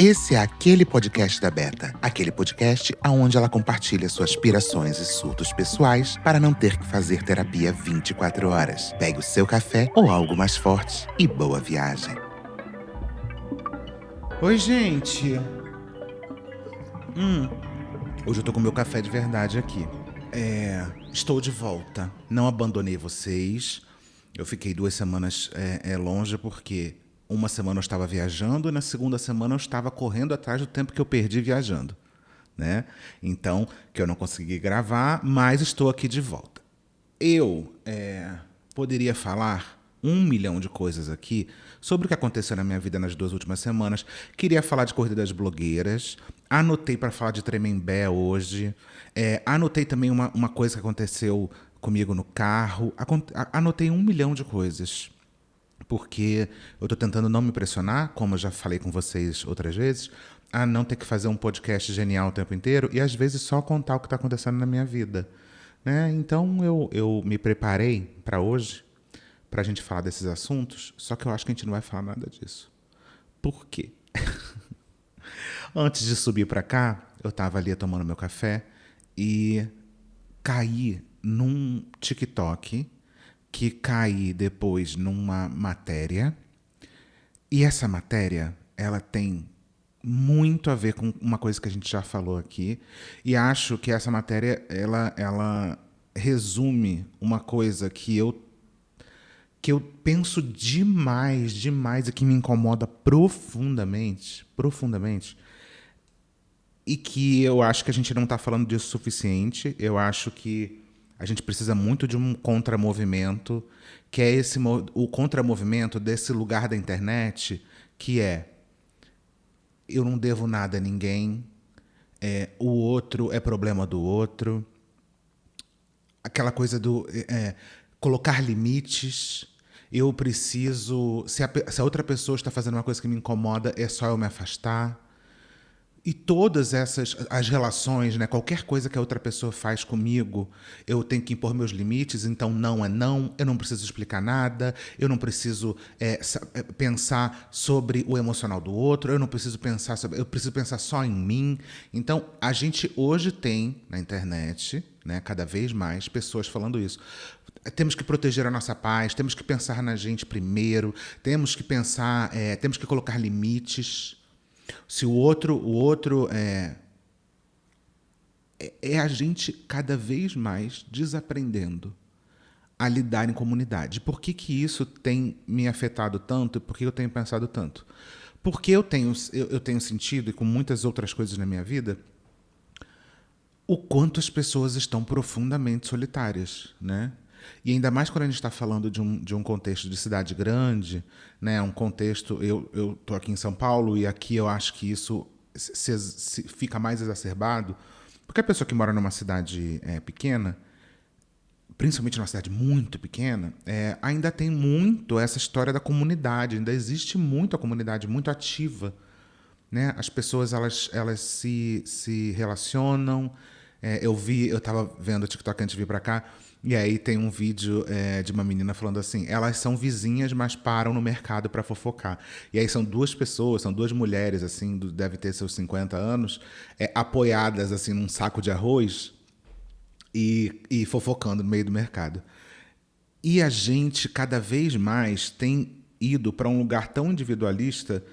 Esse é aquele podcast da Beta. Aquele podcast onde ela compartilha suas aspirações e surtos pessoais para não ter que fazer terapia 24 horas. Pegue o seu café ou algo mais forte e boa viagem. Oi, gente. Hoje eu tô com meu café de verdade aqui. Estou de volta. Não abandonei vocês. Eu fiquei 2 semanas longe porque uma semana eu estava viajando e na segunda semana eu estava correndo atrás do tempo que eu perdi viajando, né? Então, que eu não consegui gravar, mas estou aqui de volta. Eu poderia falar 1 milhão de coisas aqui sobre o que aconteceu na minha vida nas 2 últimas semanas. Queria falar de Corrida das Blogueiras. Anotei para falar de Tremembé hoje. Anotei também uma coisa que aconteceu comigo no carro. Anotei 1 milhão de coisas. Porque eu estou tentando não me pressionar, como eu já falei com vocês outras vezes, a não ter que fazer um podcast genial o tempo inteiro e às vezes só contar o que está acontecendo na minha vida, né? Então eu me preparei para hoje, para a gente falar desses assuntos, só que eu acho que a gente não vai falar nada disso. Por quê? Antes de subir para cá, eu estava ali tomando meu café e caí num TikTok, que caí depois numa matéria. E essa matéria, ela tem muito a ver com uma coisa que a gente já falou aqui. E acho que essa matéria, ela resume uma coisa que eu penso demais, demais, e que me incomoda profundamente, profundamente, e que eu acho que a gente não está falando disso o suficiente. Eu acho que a gente precisa muito de um contramovimento, que é o contramovimento desse lugar da internet, que é: eu não devo nada a ninguém, o outro é problema do outro, aquela coisa do colocar limites. Eu preciso, se a outra pessoa está fazendo uma coisa que me incomoda, é só eu me afastar. E todas as relações, né, qualquer coisa que a outra pessoa faz comigo, eu tenho que impor meus limites. Então não é não, eu não preciso explicar nada, eu não preciso pensar sobre o emocional do outro, eu preciso pensar só em mim. Então a gente hoje tem na internet, né, cada vez mais pessoas falando isso. Temos que proteger a nossa paz, temos que pensar na gente primeiro, temos que pensar, temos que colocar limites. Se o outro é a gente cada vez mais desaprendendo a lidar em comunidade. Por que isso tem me afetado tanto e por que eu tenho pensado tanto? Porque eu tenho sentido, e com muitas outras coisas na minha vida, o quanto as pessoas estão profundamente solitárias, né? E ainda mais quando a gente está falando de um contexto de cidade grande, né? Um contexto... Eu estou aqui em São Paulo e aqui eu acho que isso se fica mais exacerbado, porque a pessoa que mora numa cidade pequena, principalmente numa cidade muito pequena, ainda tem muito essa história da comunidade, ainda existe muito a comunidade, muito ativa, né? As pessoas elas se relacionam. Eu estava vendo o TikTok antes de vir para cá, e aí tem um vídeo de uma menina falando assim: elas são vizinhas, mas param no mercado para fofocar. E aí são 2 pessoas, são 2 mulheres, assim, deve ter seus 50 anos, apoiadas assim num saco de arroz e fofocando no meio do mercado. E a gente cada vez mais tem ido para um lugar tão individualista,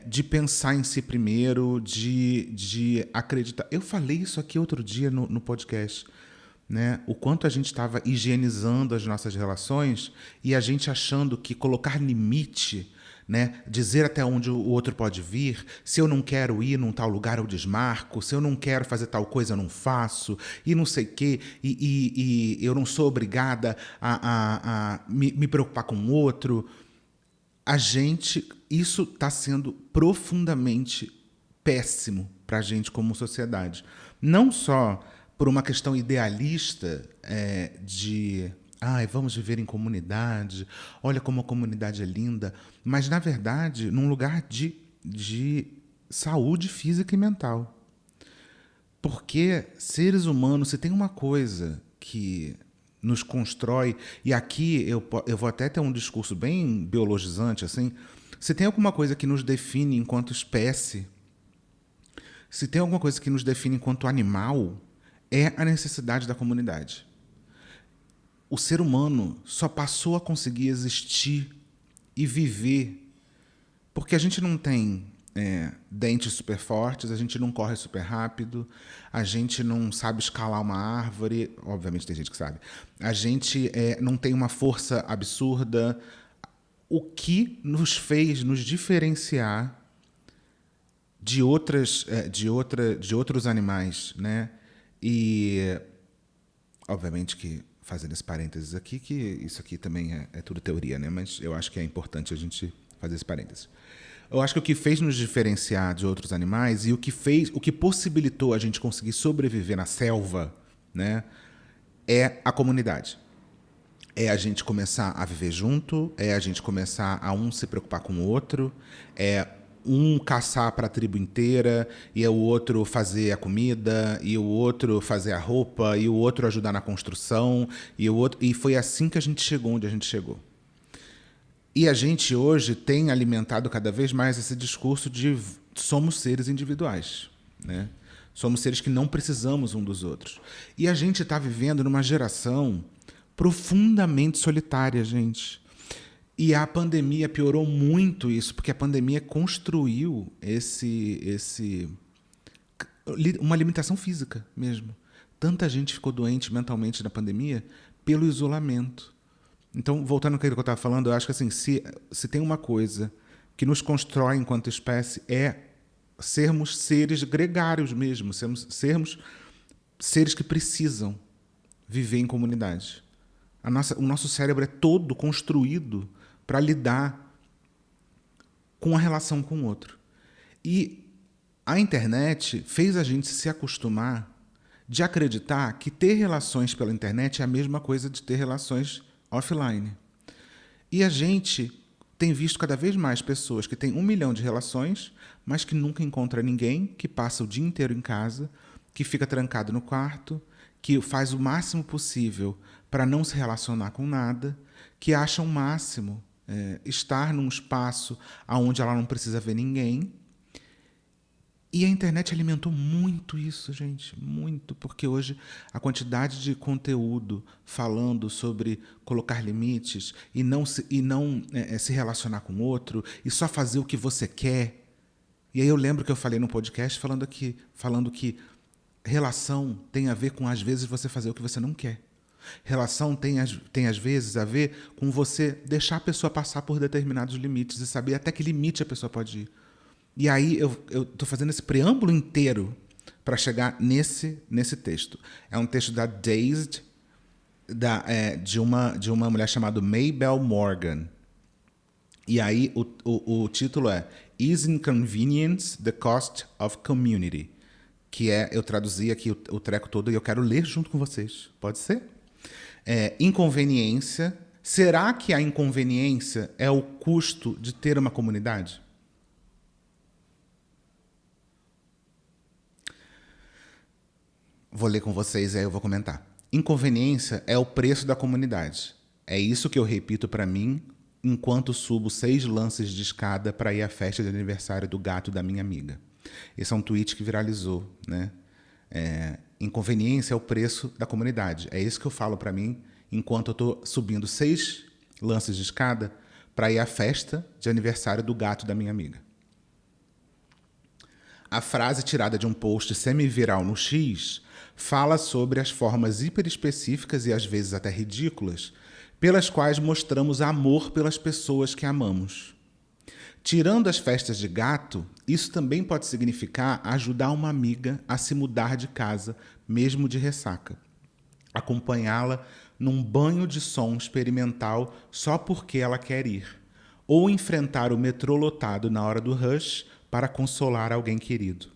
de pensar em si primeiro, de acreditar. Eu falei isso aqui outro dia no podcast, né? O quanto a gente estava higienizando as nossas relações e a gente achando que colocar limite, né? Dizer até onde o outro pode vir. Se eu não quero ir num tal lugar, eu desmarco. Se eu não quero fazer tal coisa, eu não faço. E não sei o quê. E eu não sou obrigada a me preocupar com o outro. Isso está sendo profundamente péssimo para a gente como sociedade. Não só por uma questão idealista, de vamos viver em comunidade, olha como a comunidade é linda, mas, na verdade, num lugar de saúde física e mental. Porque seres humanos, se tem uma coisa que nos constrói, e aqui eu vou até ter um discurso bem biologizante, assim, Se tem alguma coisa que nos define enquanto espécie, se tem alguma coisa que nos define enquanto animal, é a necessidade da comunidade. O ser humano só passou a conseguir existir e viver porque a gente não tem dentes super fortes, a gente não corre super rápido, a gente não sabe escalar uma árvore, obviamente tem gente que sabe, a gente não tem uma força absurda. O que nos fez nos diferenciar de outros animais, né? E obviamente que fazendo esse parênteses aqui, que isso aqui também é tudo teoria, né? Mas eu acho que é importante a gente fazer esse parênteses. Eu acho que o que fez nos diferenciar de outros animais e o que possibilitou a gente conseguir sobreviver na selva, né, é a comunidade. É a gente começar a viver junto, é a gente começar a um se preocupar com o outro, é um caçar para a tribo inteira, e é o outro fazer a comida, e o outro fazer a roupa, e o outro ajudar na construção, e foi assim que a gente chegou onde a gente chegou. E a gente hoje tem alimentado cada vez mais esse discurso de somos seres individuais, né? Somos seres que não precisamos um dos outros. E a gente está vivendo numa geração profundamente solitária, gente. E a pandemia piorou muito isso, porque a pandemia construiu uma limitação física mesmo. Tanta gente ficou doente mentalmente na pandemia pelo isolamento. Então, voltando ao que eu estava falando, eu acho que assim, se tem uma coisa que nos constrói enquanto espécie é sermos seres gregários mesmo, sermos seres que precisam viver em comunidade. O nosso cérebro é todo construído para lidar com a relação com o outro. E a internet fez a gente se acostumar de acreditar que ter relações pela internet é a mesma coisa de ter relações offline. E a gente tem visto cada vez mais pessoas que têm 1 milhão de relações, mas que nunca encontra ninguém, que passa o dia inteiro em casa, que fica trancado no quarto, que faz o máximo possível para não se relacionar com nada, que acha o máximo estar num espaço onde ela não precisa ver ninguém. E a internet alimentou muito isso, gente, muito, porque hoje a quantidade de conteúdo falando sobre colocar limites e não se relacionar com o outro e só fazer o que você quer. E aí eu lembro que eu falei no podcast falando que relação tem a ver com, às vezes, você fazer o que você não quer. Relação tem às vezes, a ver com você deixar a pessoa passar por determinados limites e saber até que limite a pessoa pode ir. E aí eu estou fazendo esse preâmbulo inteiro para chegar nesse texto. É um texto da Dazed, de uma mulher chamada Maybelle Morgan. E aí o título é Is Inconvenience the Cost of Community? Que eu traduzi aqui o treco todo e eu quero ler junto com vocês. Pode ser? Inconveniência. Será que a inconveniência é o custo de ter uma comunidade? Vou ler com vocês e aí eu vou comentar. Inconveniência é o preço da comunidade. É isso que eu repito para mim enquanto subo 6 lances de escada para ir à festa de aniversário do gato da minha amiga. Esse é um tweet que viralizou, né? Inconveniência é o preço da comunidade. É isso que eu falo para mim enquanto eu estou subindo 6 lances de escada para ir à festa de aniversário do gato da minha amiga. A frase tirada de um post semi-viral no X fala sobre as formas hiperespecíficas e às vezes até ridículas pelas quais mostramos amor pelas pessoas que amamos. Tirando as festas de gato, isso também pode significar ajudar uma amiga a se mudar de casa, mesmo de ressaca. Acompanhá-la num banho de som experimental só porque ela quer ir. Ou enfrentar o metrô lotado na hora do rush para consolar alguém querido.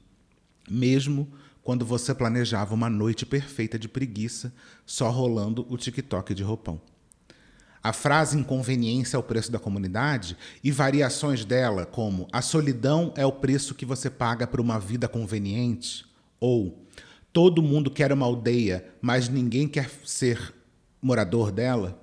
Mesmo quando você planejava uma noite perfeita de preguiça, só rolando o TikTok de roupão. A frase inconveniência é o preço da comunidade e variações dela, como a solidão é o preço que você paga por uma vida conveniente, ou todo mundo quer uma aldeia, mas ninguém quer ser morador dela,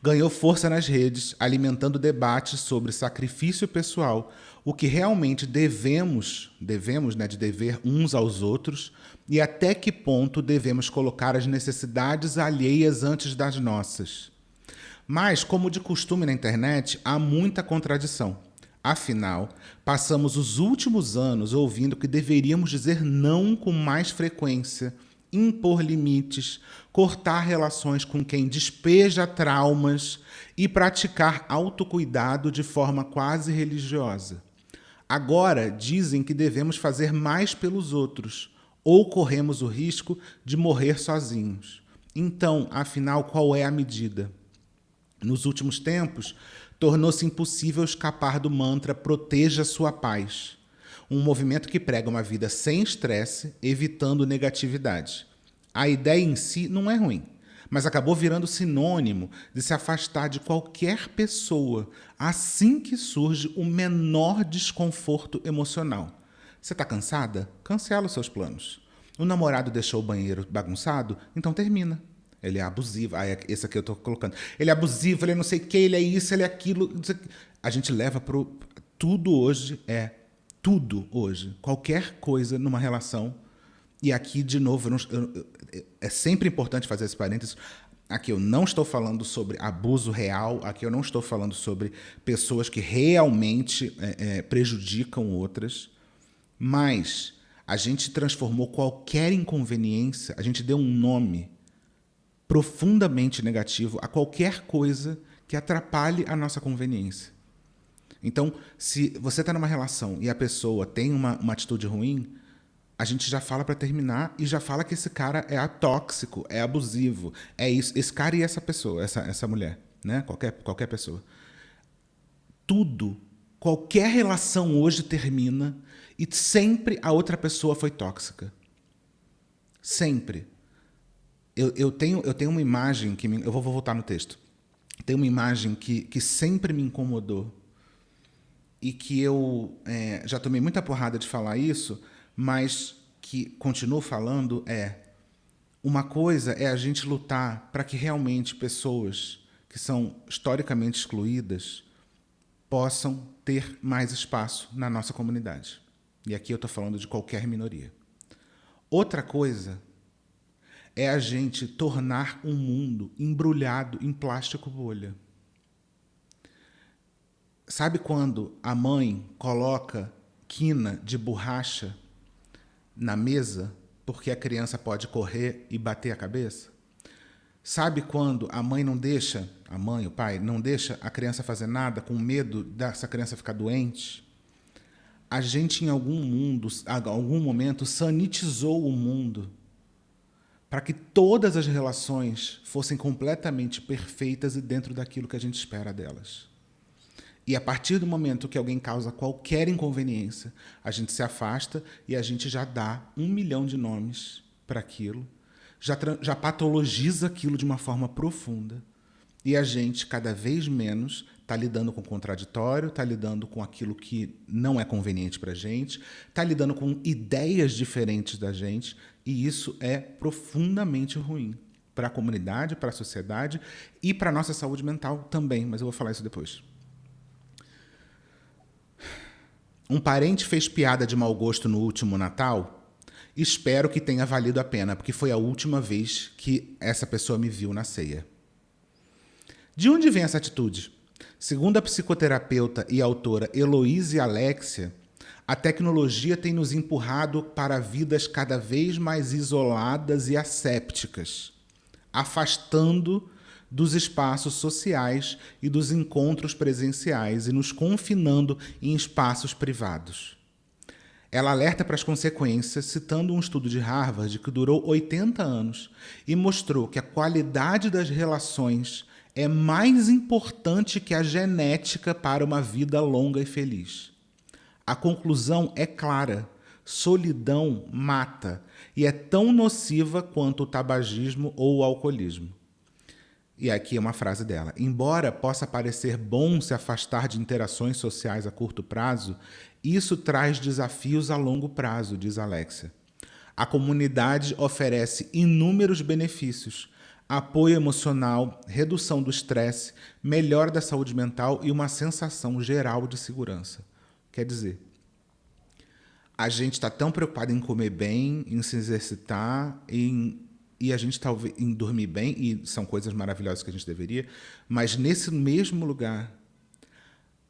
Ganhou força nas redes, alimentando debates sobre sacrifício pessoal, o que realmente devemos, né, de dever uns aos outros, e até que ponto devemos colocar as necessidades alheias antes das nossas. Mas, como de costume na internet, há muita contradição. Afinal, passamos os últimos anos ouvindo que deveríamos dizer não com mais frequência, impor limites, cortar relações com quem despeja traumas e praticar autocuidado de forma quase religiosa. Agora dizem que devemos fazer mais pelos outros, ou corremos o risco de morrer sozinhos. Então, afinal, qual é a medida? Nos últimos tempos, tornou-se impossível escapar do mantra "proteja sua paz", um movimento que prega uma vida sem estresse, evitando negatividade. A ideia em si não é ruim, mas acabou virando sinônimo de se afastar de qualquer pessoa assim que surge o menor desconforto emocional. Você está cansada? Cancela os seus planos. O namorado deixou o banheiro bagunçado? Então termina. Ele é abusivo. Esse aqui eu estou colocando. Ele é abusivo, ele é não sei o que, ele é isso, ele é aquilo. A gente leva pro... Tudo hoje é... Tudo hoje. Qualquer coisa numa relação. E aqui, de novo, é sempre importante fazer esse parênteses. Aqui eu não estou falando sobre abuso real. Aqui eu não estou falando sobre pessoas que realmente prejudicam outras. Mas a gente transformou qualquer inconveniência, a gente deu um nome profundamente negativo a qualquer coisa que atrapalhe a nossa conveniência. Então, se você está numa relação e a pessoa tem uma atitude ruim, a gente já fala para terminar e já fala que esse cara é atóxico, é abusivo, é isso, esse cara e essa pessoa, essa mulher, né? Qualquer pessoa. Tudo, qualquer relação hoje termina e sempre a outra pessoa foi tóxica. Sempre. Eu tenho uma imagem que... eu vou voltar no texto. Tem uma imagem que sempre me incomodou e que eu já tomei muita porrada de falar isso, mas que continuo falando uma coisa é a gente lutar para que realmente pessoas que são historicamente excluídas possam ter mais espaço na nossa comunidade. E aqui eu estou falando de qualquer minoria. Outra coisa é a gente tornar um mundo embrulhado em plástico bolha. Sabe quando a mãe coloca quina de borracha na mesa porque a criança pode correr e bater a cabeça? Sabe quando a mãe não deixa, a mãe, o pai, não deixa a criança fazer nada com medo dessa criança ficar doente? A gente, em algum momento, sanitizou o mundo para que todas as relações fossem completamente perfeitas e dentro daquilo que a gente espera delas. E a partir do momento que alguém causa qualquer inconveniência, a gente se afasta e a gente já dá 1 milhão de nomes para aquilo, já patologiza aquilo de uma forma profunda. E a gente, cada vez menos, está lidando com o contraditório, está lidando com aquilo que não é conveniente para a gente, está lidando com ideias diferentes da gente, e isso é profundamente ruim para a comunidade, para a sociedade e para a nossa saúde mental também, mas eu vou falar isso depois. Um parente fez piada de mau gosto no último Natal? Espero que tenha valido a pena, porque foi a última vez que essa pessoa me viu na ceia. De onde vem essa atitude? Segundo a psicoterapeuta e autora Heloíse Alexia, a tecnologia tem nos empurrado para vidas cada vez mais isoladas e assépticas, afastando dos espaços sociais e dos encontros presenciais e nos confinando em espaços privados. Ela alerta para as consequências, citando um estudo de Harvard que durou 80 anos e mostrou que a qualidade das relações é mais importante que a genética para uma vida longa e feliz. A conclusão é clara: solidão mata e é tão nociva quanto o tabagismo ou o alcoolismo. E aqui é uma frase dela. Embora possa parecer bom se afastar de interações sociais a curto prazo, isso traz desafios a longo prazo, diz Alexia. A comunidade oferece inúmeros benefícios, apoio emocional, redução do estresse, melhora da saúde mental e uma sensação geral de segurança. Quer dizer, a gente está tão preocupado em comer bem, em se exercitar, e a gente talvez em dormir bem, e são coisas maravilhosas que a gente deveria, mas nesse mesmo lugar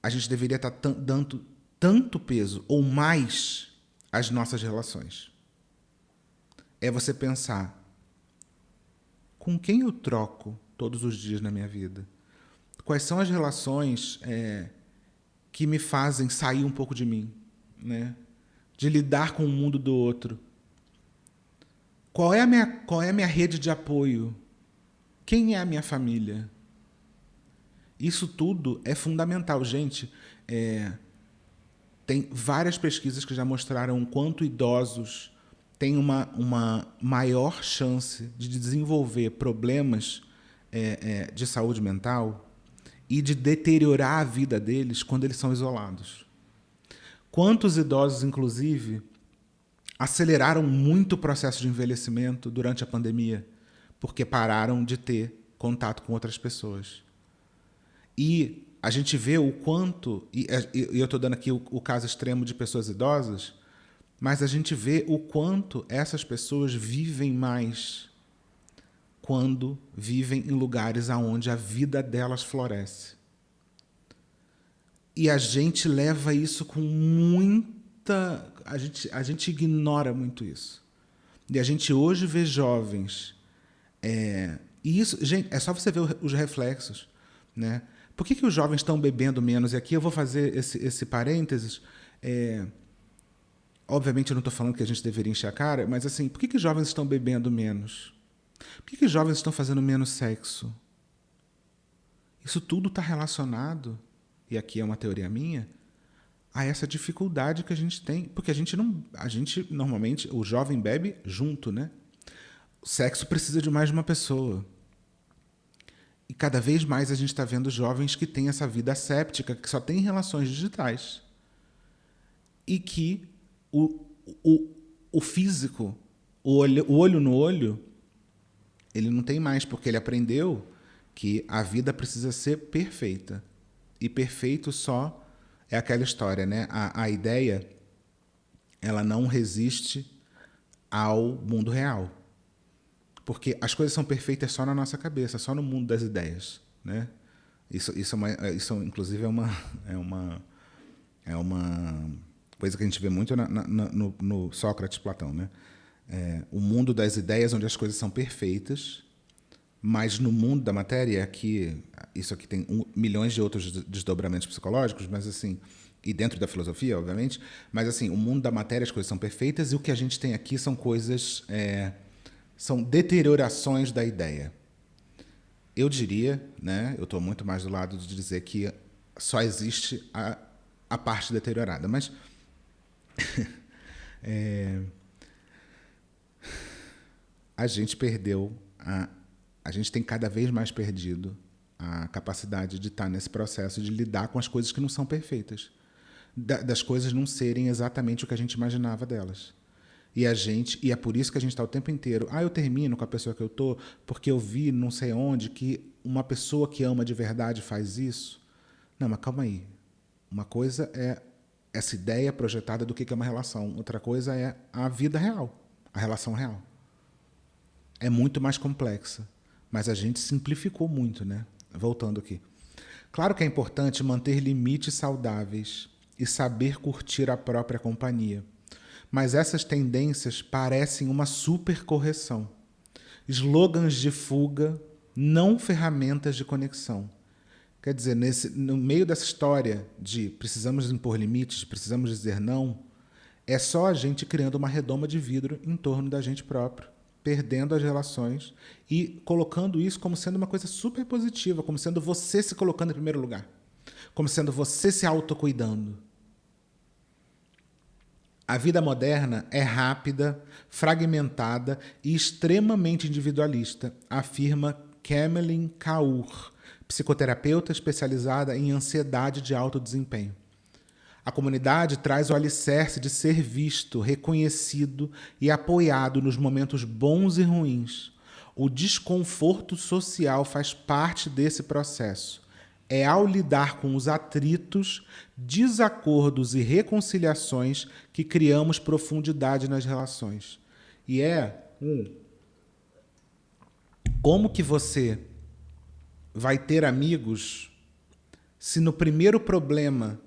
a gente deveria estar dando tanto peso ou mais às nossas relações. É você pensar, com quem eu troco todos os dias na minha vida? Quais são as relações que me fazem sair um pouco de mim, né? De lidar com o mundo do outro. Qual é a minha rede de apoio? Quem é a minha família? Isso tudo é fundamental, gente. Tem várias pesquisas que já mostraram o quanto idosos têm uma maior chance de desenvolver problemas de saúde mental e de deteriorar a vida deles quando eles são isolados. Quantos idosos, inclusive, aceleraram muito o processo de envelhecimento durante a pandemia porque pararam de ter contato com outras pessoas. E a gente vê o quanto, e eu estou dando aqui o caso extremo de pessoas idosas, mas a gente vê o quanto essas pessoas vivem mais quando vivem em lugares onde a vida delas floresce. E a gente leva isso com muita... A gente ignora muito isso. E a gente hoje vê jovens... E isso, gente, é só você ver os reflexos, né? Por que os jovens estão bebendo menos? E aqui eu vou fazer esse parênteses. Obviamente eu não estou falando que a gente deveria encher a cara, mas assim, por que os jovens estão bebendo menos? Por que os jovens estão fazendo menos sexo? Isso tudo está relacionado, e aqui é uma teoria minha, a essa dificuldade que a gente tem. Porque a gente normalmente, o jovem bebe junto, né? O sexo precisa de mais de uma pessoa. E cada vez mais a gente está vendo jovens que têm essa vida asséptica, que só tem relações digitais. E que o físico, o olho no olho, ele não tem mais, porque ele aprendeu que a vida precisa ser perfeita. E perfeito só é aquela história, né? A ideia, ela não resiste ao mundo real. Porque as coisas são perfeitas só na nossa cabeça, só no mundo das ideias, né? Isso inclusive é uma coisa que a gente vê muito no Sócrates, Platão, né? O mundo das ideias, onde as coisas são perfeitas, mas no mundo da matéria, isso aqui tem milhões de outros desdobramentos psicológicos, mas assim, e dentro da filosofia, obviamente, mas assim, o mundo da matéria, as coisas são perfeitas, e o que a gente tem aqui são coisas... são deteriorações da ideia. Eu diria, né, eu estou muito mais do lado de dizer que só existe a parte deteriorada, mas a gente perdeu, a gente tem cada vez mais perdido a capacidade de estar nesse processo de lidar com as coisas que não são perfeitas, das coisas não serem exatamente o que a gente imaginava delas. E é por isso que a gente está o tempo inteiro. Eu termino com a pessoa que eu tô porque eu vi não sei onde que uma pessoa que ama de verdade faz isso. Não, mas calma aí. Uma coisa é essa ideia projetada do que é uma relação. Outra coisa é a vida real, a relação real. É muito mais complexa, mas a gente simplificou muito, né? Voltando aqui. Claro que é importante manter limites saudáveis e saber curtir a própria companhia. Mas essas tendências parecem uma supercorreção. Slogans de fuga, não ferramentas de conexão. Quer dizer, no meio dessa história de precisamos impor limites, precisamos dizer não, é só a gente criando uma redoma de vidro em torno da gente próprio, perdendo as relações e colocando isso como sendo uma coisa super positiva, como sendo você se colocando em primeiro lugar, como sendo você se autocuidando. A vida moderna é rápida, fragmentada e extremamente individualista, afirma Camelin Kaur, psicoterapeuta especializada em ansiedade de alto desempenho. A comunidade traz o alicerce de ser visto, reconhecido e apoiado nos momentos bons e ruins, O desconforto social faz parte desse processo. É ao lidar com os atritos, desacordos e reconciliações que criamos profundidade nas relações. E como que você vai ter amigos se no primeiro problema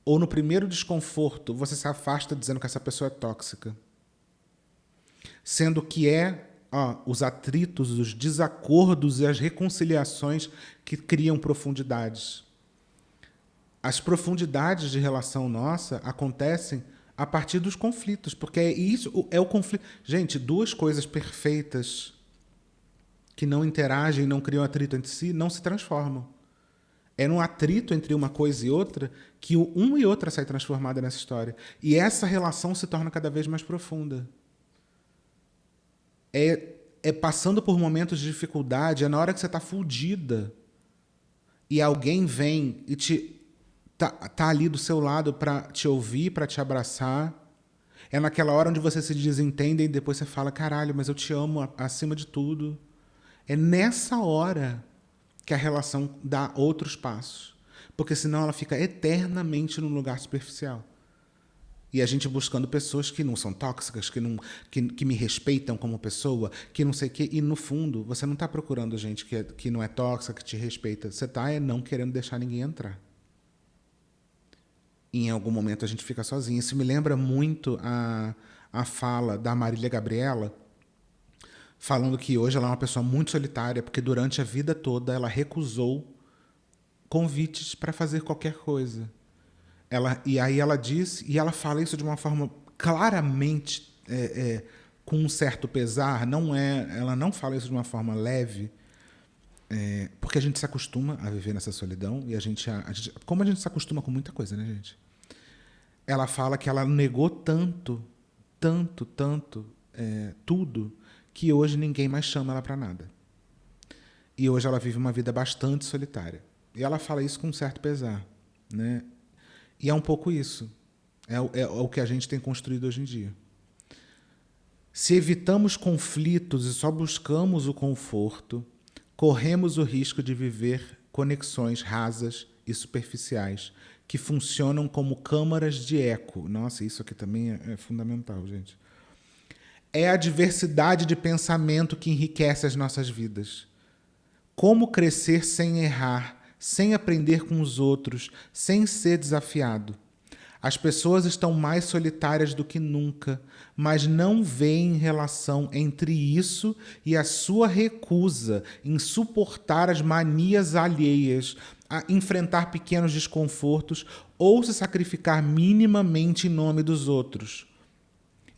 ou no primeiro desconforto você se afasta dizendo que essa pessoa é tóxica? Sendo que os atritos, os desacordos e as reconciliações que criam profundidades. As profundidades de relação nossa acontecem a partir dos conflitos, porque é o conflito. Gente, duas coisas perfeitas que não interagem, não criam atrito entre si, não se transformam. É no atrito entre uma coisa e outra que um e outra sai transformada nessa história. E essa relação se torna cada vez mais profunda. É passando por momentos de dificuldade, é na hora que você está fudida e alguém vem e tá ali do seu lado para te ouvir, para te abraçar. É naquela hora onde você se desentende e depois você fala, caralho, mas eu te amo acima de tudo. É nessa hora que a relação dá outros passos. Porque senão ela fica eternamente num lugar superficial. E a gente buscando pessoas que não são tóxicas, que me respeitam como pessoa, que não sei o quê. E no fundo, você não está procurando gente que não é tóxica, que te respeita. Você está não querendo deixar ninguém entrar. E em algum momento a gente fica sozinho. Isso me lembra muito a fala da Marília Gabriela, falando que hoje ela é uma pessoa muito solitária, porque durante a vida toda ela recusou convites para fazer qualquer coisa. E aí ela diz, e ela fala isso de uma forma claramente, com um certo pesar, ela não fala isso de uma forma leve, porque a gente se acostuma a viver nessa solidão, e como a gente se acostuma com muita coisa, né, gente? Ela fala que ela negou tanto, tudo, que hoje ninguém mais chama ela para nada. E hoje ela vive uma vida bastante solitária. E ela fala isso com um certo pesar, né? E é um pouco isso. É o que a gente tem construído hoje em dia. Se evitamos conflitos e só buscamos o conforto, corremos o risco de viver conexões rasas e superficiais, que funcionam como câmaras de eco. Nossa, isso aqui também é fundamental, gente. É a diversidade de pensamento que enriquece as nossas vidas. Como crescer sem errar, sem aprender com os outros, sem ser desafiado? As pessoas estão mais solitárias do que nunca, mas não veem relação entre isso e a sua recusa em suportar as manias alheias, a enfrentar pequenos desconfortos ou se sacrificar minimamente em nome dos outros.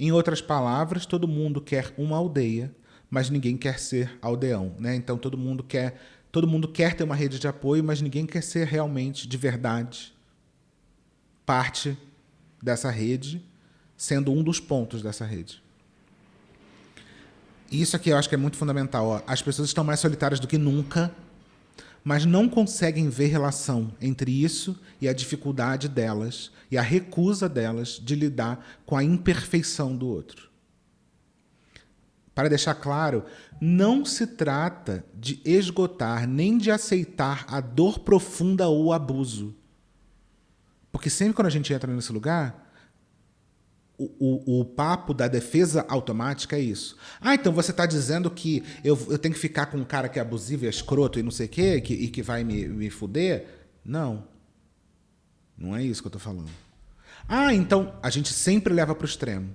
Em outras palavras, todo mundo quer uma aldeia, mas ninguém quer ser aldeão, né? Então todo mundo quer ter uma rede de apoio, mas ninguém quer ser realmente, de verdade, parte dessa rede, sendo um dos pontos dessa rede. Isso aqui eu acho que é muito fundamental. Ó. As pessoas estão mais solitárias do que nunca, mas não conseguem ver relação entre isso e a dificuldade delas e a recusa delas de lidar com a imperfeição do outro. Para deixar claro, não se trata de esgotar nem de aceitar a dor profunda ou o abuso. Porque sempre quando a gente entra nesse lugar, o papo da defesa automática é isso. Então você está dizendo que eu tenho que ficar com um cara que é abusivo e é escroto e não sei o quê, e que vai me fuder? Não. Não é isso que eu estou falando. Então a gente sempre leva para o extremo.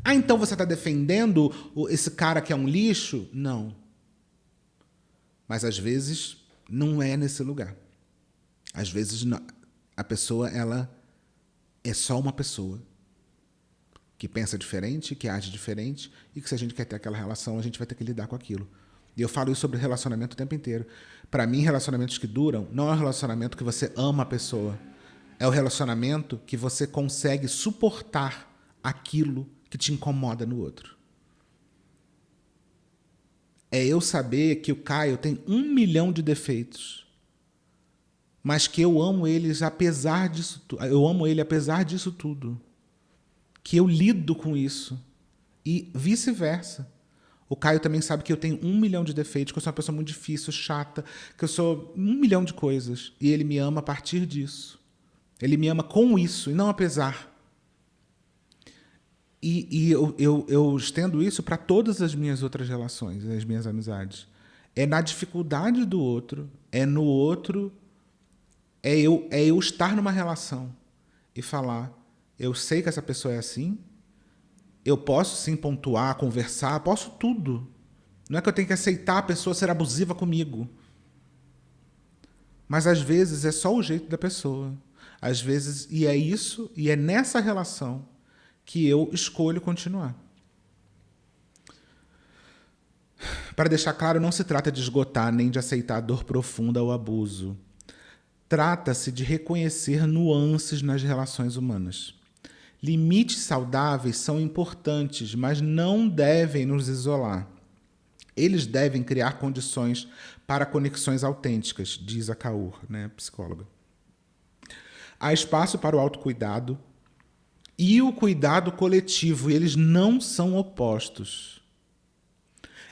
Então você está defendendo esse cara que é um lixo? Não. Mas às vezes não é nesse lugar. Às vezes a pessoa ela é só uma pessoa que pensa diferente, que age diferente e que se a gente quer ter aquela relação, a gente vai ter que lidar com aquilo. E eu falo isso sobre relacionamento o tempo inteiro. Para mim, relacionamentos que duram não é um relacionamento que você ama a pessoa. É o relacionamento que você consegue suportar aquilo que te incomoda no outro. É eu saber que o Caio tem 1 milhão de defeitos, mas que eu amo eles apesar disso tudo. Eu amo ele apesar disso tudo. Que eu lido com isso. E vice-versa. O Caio também sabe que eu tenho 1 milhão de defeitos, que eu sou uma pessoa muito difícil, chata, que eu sou 1 milhão de coisas. E ele me ama a partir disso. Ele me ama com isso, e não apesar. E eu estendo isso para todas as minhas outras relações, as minhas amizades. É na dificuldade do outro, é no outro, é eu estar numa relação e falar, eu sei que essa pessoa é assim, eu posso sim pontuar, conversar, posso tudo. Não é que eu tenho que aceitar a pessoa ser abusiva comigo. Mas às vezes é só o jeito da pessoa. Às vezes, e é isso, e é nessa relação que eu escolho continuar. Para deixar claro, não se trata de esgotar nem de aceitar a dor profunda ou abuso. Trata-se de reconhecer nuances nas relações humanas. Limites saudáveis são importantes, mas não devem nos isolar. Eles devem criar condições para conexões autênticas, diz a Kaur, né, psicóloga. Há espaço para o autocuidado e o cuidado coletivo, e eles não são opostos.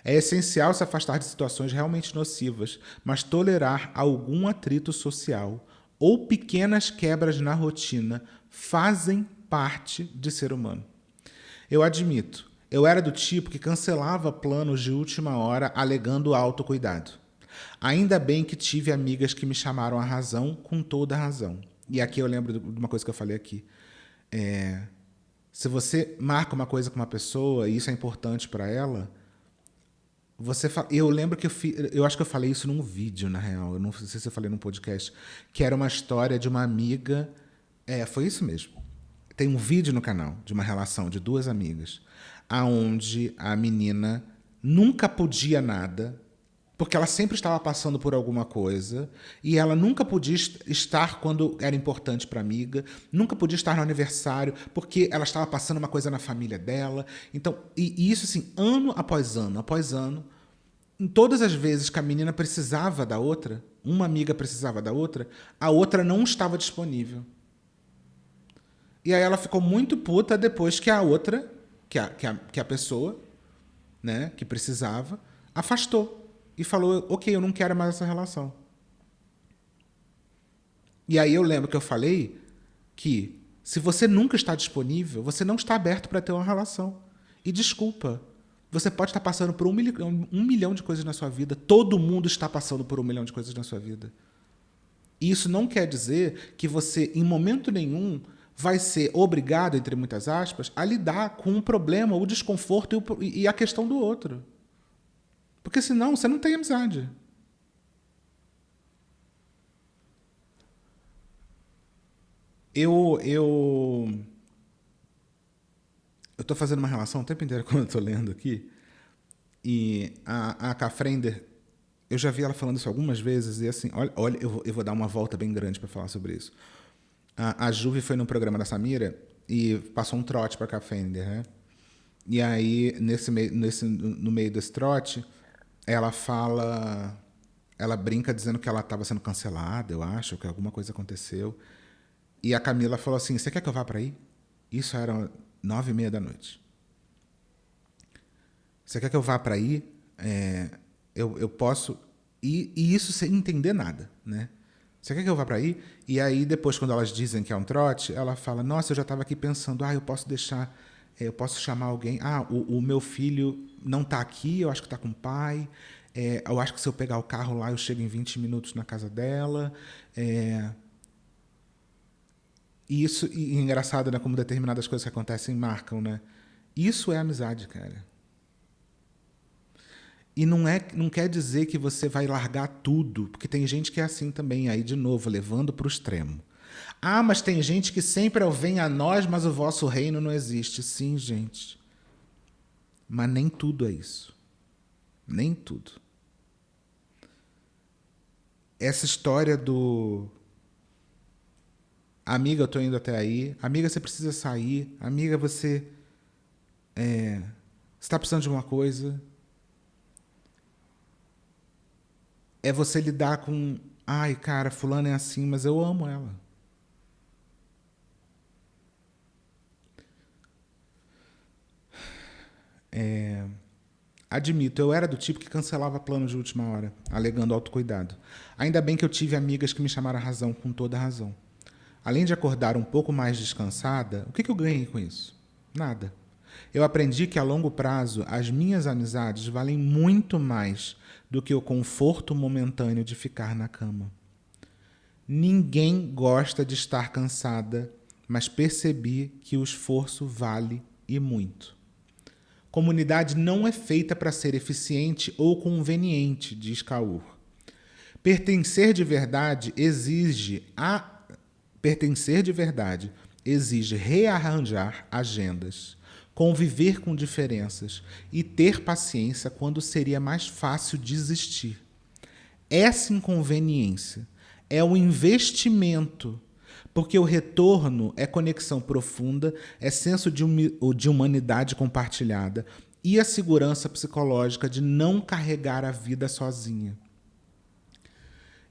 É essencial se afastar de situações realmente nocivas, mas tolerar algum atrito social ou pequenas quebras na rotina fazem parte de ser humano. Eu admito, eu era do tipo que cancelava planos de última hora alegando autocuidado. Ainda bem que tive amigas que me chamaram à razão com toda a razão. E aqui eu lembro de uma coisa que eu falei aqui. Se você marca uma coisa com uma pessoa e isso é importante para ela, eu lembro que eu acho que eu falei isso num vídeo, na real. Eu não sei se eu falei num podcast, que era uma história de uma amiga. Foi isso mesmo. Tem um vídeo no canal de uma relação de duas amigas, aonde a menina nunca podia nada, porque ela sempre estava passando por alguma coisa, e ela nunca podia estar quando era importante para a amiga, nunca podia estar no aniversário, porque ela estava passando uma coisa na família dela. Então, e isso assim, ano após ano, em todas as vezes que a menina precisava da outra, uma amiga precisava da outra, a outra não estava disponível. E aí ela ficou muito puta depois que a outra, que a pessoa, né, que precisava, afastou. E falou, ok, eu não quero mais essa relação. E aí eu lembro que eu falei que se você nunca está disponível, você não está aberto para ter uma relação. E desculpa, você pode estar passando por 1 milhão de coisas na sua vida. Todo mundo está passando por 1 milhão de coisas na sua vida. E isso não quer dizer que você, em momento nenhum, vai ser obrigado, entre muitas aspas, a lidar com o problema, o desconforto e a questão do outro. Porque senão você não tem amizade. Eu tô fazendo uma relação o tempo inteiro quando eu tô lendo aqui. E a Kafrender, eu já vi ela falando isso algumas vezes. E assim, olha eu vou dar uma volta bem grande para falar sobre isso. A Juve foi num programa da Samira e passou um trote para a Kafrender, né? E aí, no meio desse trote, ela fala. Ela brinca dizendo que ela estava sendo cancelada, eu acho, que alguma coisa aconteceu. E a Camila falou assim: Você quer que eu vá para aí? Isso era 9h30 da noite. Você quer que eu vá para aí? Eu posso. E isso sem entender nada, né? Você quer que eu vá para aí? E aí, depois, quando elas dizem que é um trote, ela fala: Nossa, eu já estava aqui pensando, eu posso deixar. Eu posso chamar alguém. O meu filho não está aqui, eu acho que está com o pai. Eu acho que se eu pegar o carro lá, eu chego em 20 minutos na casa dela. E isso, e engraçado, né? Como determinadas coisas que acontecem marcam, né? Isso é amizade, cara. E não quer dizer que você vai largar tudo, porque tem gente que é assim também, aí de novo, levando para o extremo. Mas tem gente que sempre vem a nós, mas o vosso reino não existe. Sim, gente. Mas nem tudo é isso. Nem tudo. Essa história do amiga, eu tô indo até aí. Amiga, você precisa sair. Amiga, você está precisando de uma coisa. É você lidar com, ai, cara, fulano é assim, mas eu amo ela. Admito, eu era do tipo que cancelava planos de última hora, alegando autocuidado. Ainda bem que eu tive amigas que me chamaram a razão com toda a razão. Além de acordar um pouco mais descansada, o que eu ganhei com isso? Nada. Eu aprendi que a longo prazo as minhas amizades valem muito mais do que o conforto momentâneo de ficar na cama. Ninguém gosta de estar cansada, mas percebi que o esforço vale e muito. Comunidade não é feita para ser eficiente ou conveniente, diz Kaur. Pertencer de verdade exige rearranjar agendas, conviver com diferenças e ter paciência quando seria mais fácil desistir. Essa inconveniência é o investimento, porque o retorno é conexão profunda, é senso de humanidade compartilhada e a segurança psicológica de não carregar a vida sozinha.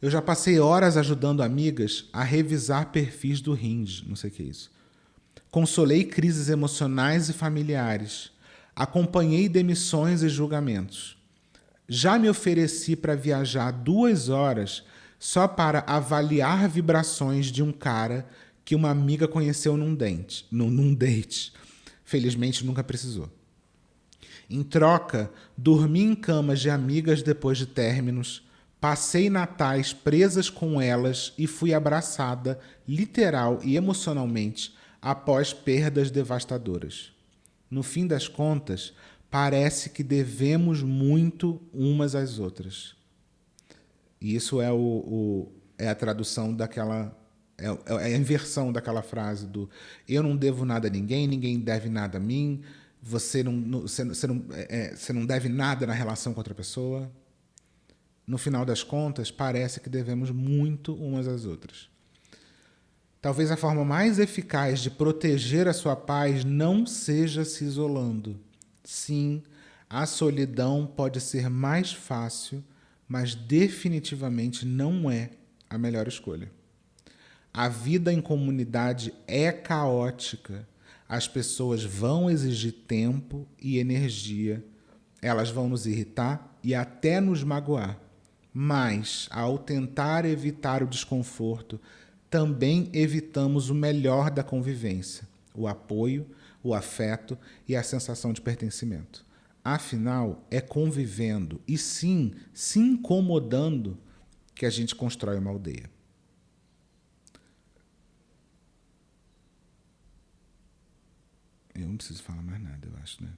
Eu já passei horas ajudando amigas a revisar perfis do Hinge, não sei o que é isso. Consolei crises emocionais e familiares. Acompanhei demissões e julgamentos. Já me ofereci para viajar 2 horas só para avaliar vibrações de um cara que uma amiga conheceu num date. Felizmente nunca precisou. Em troca, dormi em camas de amigas depois de términos, passei natais presas com elas e fui abraçada, literal e emocionalmente, após perdas devastadoras. No fim das contas, parece que devemos muito umas às outras. E isso é a tradução daquela... É a inversão daquela frase do eu não devo nada a ninguém, ninguém deve nada a mim, você não deve nada na relação com outra pessoa. No final das contas, parece que devemos muito umas às outras. Talvez a forma mais eficaz de proteger a sua paz não seja se isolando. Sim, a solidão pode ser mais fácil, mas definitivamente não é a melhor escolha. A vida em comunidade é caótica. As pessoas vão exigir tempo e energia. Elas vão nos irritar e até nos magoar. Mas, ao tentar evitar o desconforto, também evitamos o melhor da convivência: o apoio, o afeto e a sensação de pertencimento. Afinal, é convivendo e sim, se incomodando que a gente constrói uma aldeia. Eu não preciso falar mais nada, eu acho, né?